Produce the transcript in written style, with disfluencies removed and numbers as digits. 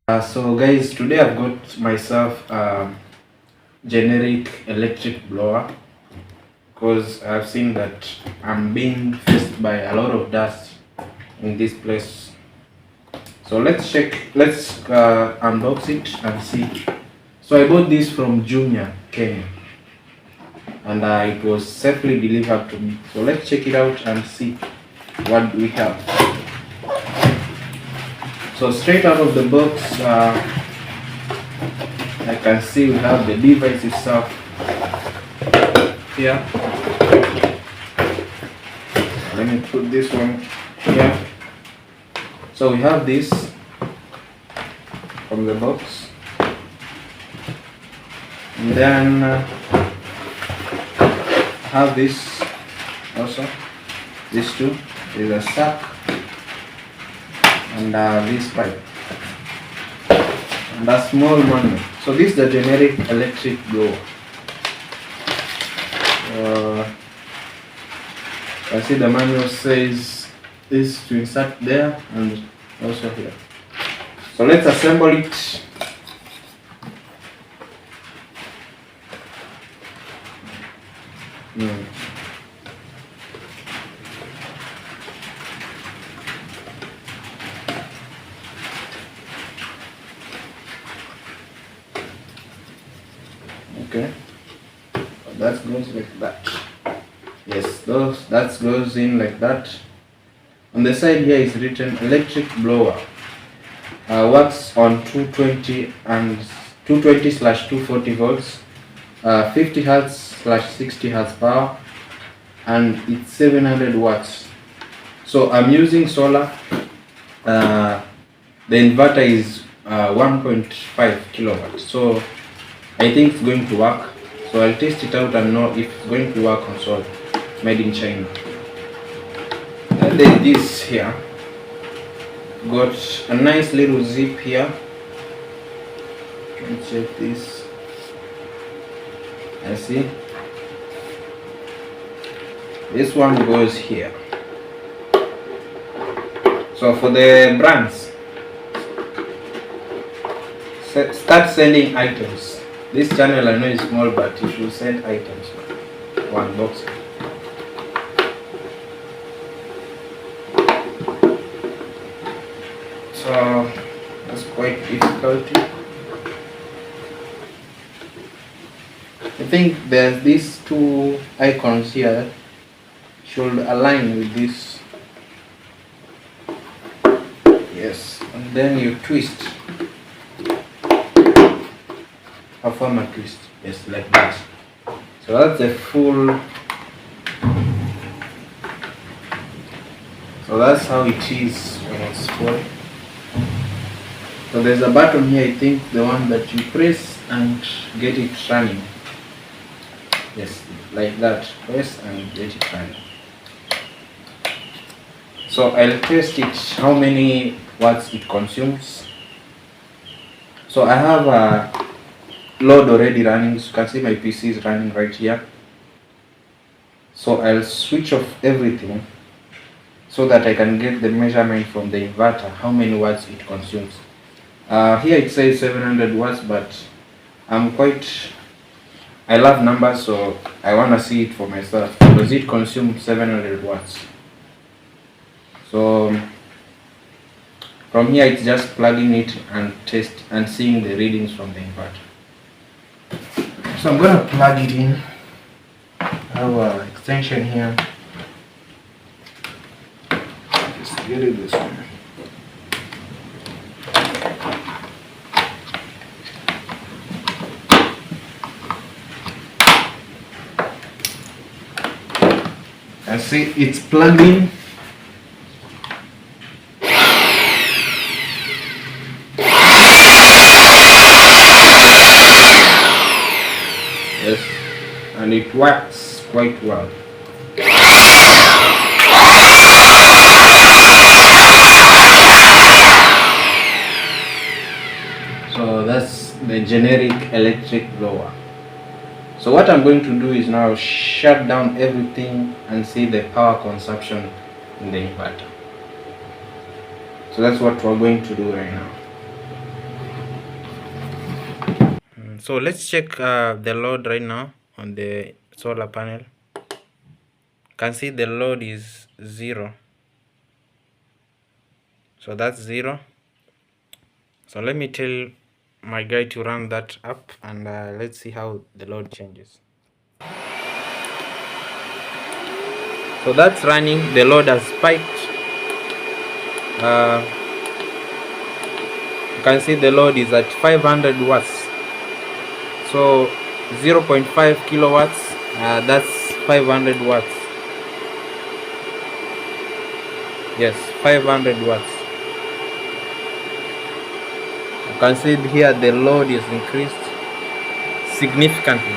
So guys, today I've got myself a generic electric blower because I've seen that I'm being faced by a lot of dust in this place. So let's unbox it and see. So I bought this from Jumia, Kenya, and it was safely delivered to me. So let's check it out and see what we have. So straight out of the box, I can see we have the device itself here. Let me put this one here. So we have this from the box, and then have this also. These two is a sack and this pipe and a small manual. So this is the generic electric blower. I see the manual says this to insert there and also here. So let's assemble it. Okay, that goes like that. Yes, that goes in like that. On the side here is written electric blower. Works on 220 and 220/240 volts, 50 hertz/60 hertz power, and it's 700 watts. So I'm using solar. The inverter is 1.5 kilowatts. So I think it's going to work. So I'll test it out and know if it's going to work on solar, made in China. And then this here got a nice little zip here. Can check this. I see this one goes here. So for the brands, start sending items. This channel I know is small, but it will send items. One box. So that's quite difficult. I think there's these two icons here should align with this. Yes, and then you twist. Form a twist. Yes, like that. So that's the full. So that's how it is when it's full. So there's a button here, I think the one that you press and get it running. Yes, like that. Press and get it running. So I'll test it, how many watts it consumes. So I have a load already running. So you can see my PC is running right here. So I'll switch off everything so that I can get the measurement from the inverter, how many watts it consumes. Here it says 700 watts, but I love numbers, so I want to see it for myself. Does it consume 700 watts? So from here it's just plugging it and test and seeing the readings from the inverter. So I'm going to plug it in. I have an extension here. Just get it this way. And see, it's plugged in. Yes, and it works quite well. So that's the generic electric blower. So what I'm going to do is now shut down everything and see the power consumption in the inverter. So that's what we're going to do right now. So let's check the load right now on the solar panel. You can see the load is 0. So that's 0. So let me tell my guy to run that up, and let's see how the load changes. So that's running. The load has spiked. You can see the load is at 500 watts. So 0.5 kilowatts, that's 500 watts. Yes, 500 watts. You can see here the load is increased significantly.